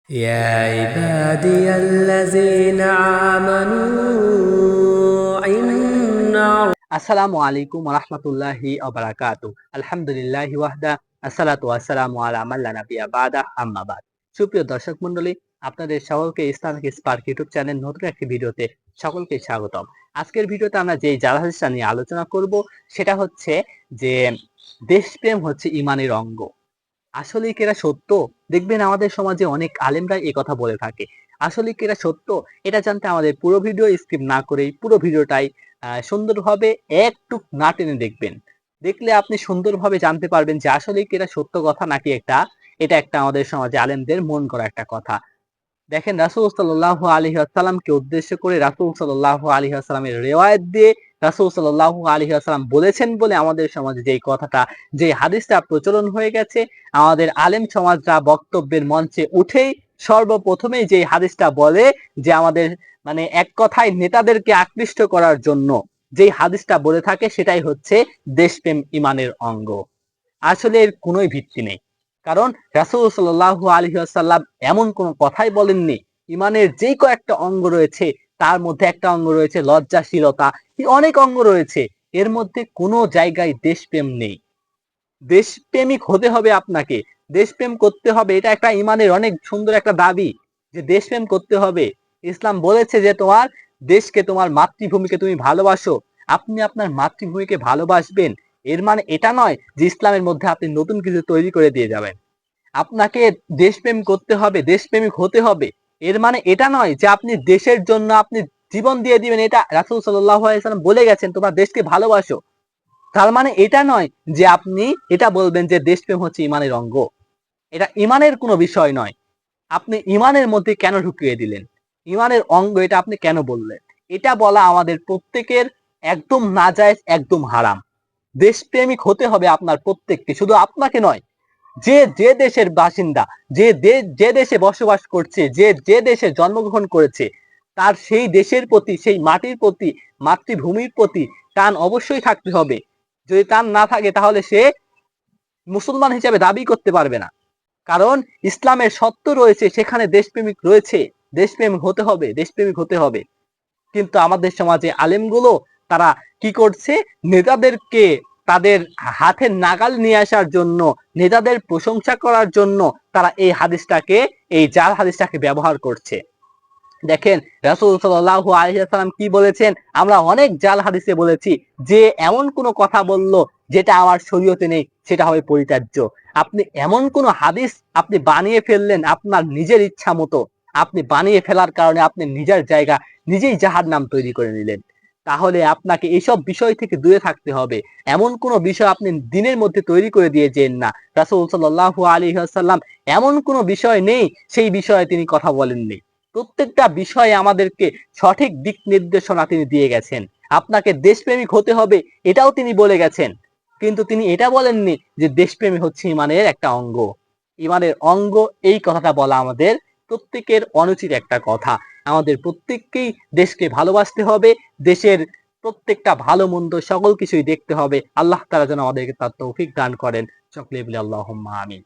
يا عبادي الذين آمنوا إن আসসালামু আলাইকুম ওয়া রাহমাতুল্লাহি ওয়া বারাকাতুহু। আলহামদুলিল্লাহি ওয়াহদা, আসসালাতু ওয়াসসালামু আলা মান লা নাবিয়্যা বা'দা, আম্মা বাদ। সুপ্রিয় দর্শক মণ্ডলী, আপনাদের সকলকে ইসলামিক স্পার্ক ইউটিউব চ্যানেল নতুন একটি ভিডিওতে সকলকে স্বাগতম। আজকের ভিডিওতে আমরা যে জাল হাদিসটা নিয়ে আলোচনা করব সেটা হচ্ছে যে দেশপ্রেম হচ্ছে ঈমানের অঙ্গ। আসলেই কি এটা সত্য? দেখবেন আমাদের সমাজে অনেক আলেমরা এই কথা বলে থাকে। আসলেই কি এটা সত্য? এটা জানতে আমাদের পুরো ভিডিও স্কিপ না করেই পুরো ভিডিওটাই সুন্দরভাবে একটু না টেনে দেখবেন। দেখলে আপনি সুন্দরভাবে জানতে পারবেন যে আসলেই কি এটা সত্য কথা নাকি এটা একটা আমাদের সমাজে আলেমদের মন করা একটা কথা। দেখেন রাসূল সাল্লাল্লাহু আলাইহি ওয়াসাল্লামকে উদ্দেশ্য করে রাসূল সাল্লাল্লাহু আলাইহি ওয়াসাল্লামের রিওয়ায়াত দিয়ে রাসূল সাল্লাল্লাহু আলাইহি ওয়াসাল্লাম বলেছেন বলে আমাদের সমাজে যেই কথাটা, যে হাদিসটা প্রচলন হয়ে গেছে, আমাদের আলেম সমাজরা বক্তব্যের মঞ্চে উঠেই সর্বপ্রথমেই যে হাদিসটা বলে যে আমাদের মানে এক কথায় নেতাদেরকে আকৃষ্ট করার জন্য যেই হাদিসটা বলে থাকে সেটাই হচ্ছে দেশপ্রেম ঈমানের অঙ্গ। আসলে এর কোনোই ভিত্তি নেই। কারণ রাসূল সাল্লাল্লাহু আলাইহি ওয়াসাল্লাম এমন কোন কথাই বলেননি। ঈমানের যেই কয়েকটা অঙ্গ রয়েছে তার মধ্যে একটা অঙ্গ রয়েছে লজ্জাশীলতা, অনেক অঙ্গ রয়েছে। এর মধ্যে কোনো জায়গায় দেশপ্রেম নেই। দেশপ্রেমিক হতে হবে আপনাকে, দেশপ্রেম করতে হবে, এটা একটা ঈমানের অনেক সুন্দর একটা দাবি যে দেশপ্রেম করতে হবে। ইসলাম বলেছে যে তোমার দেশকে, তোমার মাতৃভূমিকে তুমি ভালোবাসো। আপনি আপনার মাতৃভূমিকে ভালোবাসবেন, এর মানে এটা নয় যে ইসলামের মধ্যে আপনি নতুন কিছু তৈরি করে দিয়ে যাবেন। আপনাকে দেশপ্রেম করতে হবে, দেশপ্রেমিক হতে হবে, এর মানে এটা নয় যে আপনি দেশের জন্য আপনি জীবন দিয়ে দিবেন। এটা রাসূল সাল্লাল্লাহু আলাইহি ওয়াসাল্লাম বলে গেছেন তোমরা দেশকে ভালোবাসো। তার মানে এটা নয় যে আপনি এটা বলবেন যে দেশপ্রেম হচ্ছে ঈমানের অঙ্গ। এটা ঈমানের কোনো বিষয় নয়। আপনি ঈমানের মধ্যে কেন ঢুকিয়ে দিলেন? ঈমানের অঙ্গ এটা আপনি কেন বললেন? এটা বলা আমাদের প্রত্যেকের একদম নাজায়েজ, একদম হারাম। দেশপ্রেমিক হতে হবে আপনার প্রত্যেককে, শুধু আপনাকে নয়, যে যে দেশের বাসিন্দা, যে দেশে বসবাস করছে, যে যে দেশে জন্মগ্রহণ করেছে, তার সেই দেশের প্রতি, সেই মাটির প্রতি, মাতৃভূমির প্রতি টান অবশ্যই থাকতে হবে। যদি টান না থাকে তাহলে সে মুসলমান হিসেবে দাবি করতে পারবে না। কারণ ইসলামের সত্য রয়েছে, সেখানে দেশপ্রেমিক রয়েছে। দেশপ্রেমিক হতে হবে, দেশপ্রেমিক হতে হবে। কিন্তু আমাদের সমাজে আলেমগুলো তারা কি করছে? নেতাদেরকে তাদের হাতের নাগাল নিয়ে আসার জন্য, নেতাদের প্রশংসা করার জন্য তারা এই হাদিসটাকে, এই জাল হাদিসটাকে ব্যবহার করছে। দেখেন রাসূল সাল্লাল্লাহু আলাইহি ওয়াসাল্লাম কি বলেছেন? আমরা অনেক জাল হাদিসে বলেছি যে এমন কোন কথা বলল যেটা আমার শরীয়তে নেই সেটা হবে পরিত্যাজ্য। আপনি এমন কোন হাদিস আপনি বানিয়ে ফেললেন আপনার নিজের ইচ্ছা মতো, আপনি বানিয়ে ফেলার কারণে আপনি নিজের জায়গা নিজেই জাহান্নাম তৈরি করে নিলেন। তাহলে আপনাকে এইসব বিষয় থেকে দূরে থাকতে হবে। এমন কোন বিষয় আপনি দিনের মধ্যে তৈরি করে দিয়েছেন না। রাসূল সাল্লাল্লাহু আলাইহি ওয়াসাল্লাম এমন কোন বিষয় নেই সেই বিষয়ে তিনি কথা বলেননি। প্রত্যেকটা বিষয়ে আমাদেরকে সঠিক দিক নির্দেশনা তিনি দিয়ে গেছেন। আপনাকে দেশপ্রেমিক হতে হবে এটাও তিনি বলে গেছেন। কিন্তু তিনি এটা বলেননি যে দেশপ্রেমী হচ্ছে ঈমানের একটা অঙ্গ। ঈমানের অঙ্গ এই কথাটা বলা আমাদের প্রত্যেকের অনুচিত একটা কথা। আমাদের প্রত্যেককেই দেশকে ভালোবাসতে হবে, দেশের প্রত্যেকটা ভালো মন্দ সকল কিছুই দেখতে হবে। আল্লাহ তাআলা যেন আমাদেরকে তার তৌফিক দান করেন। সকলে বলি আল্লাহুম্মা আমিন।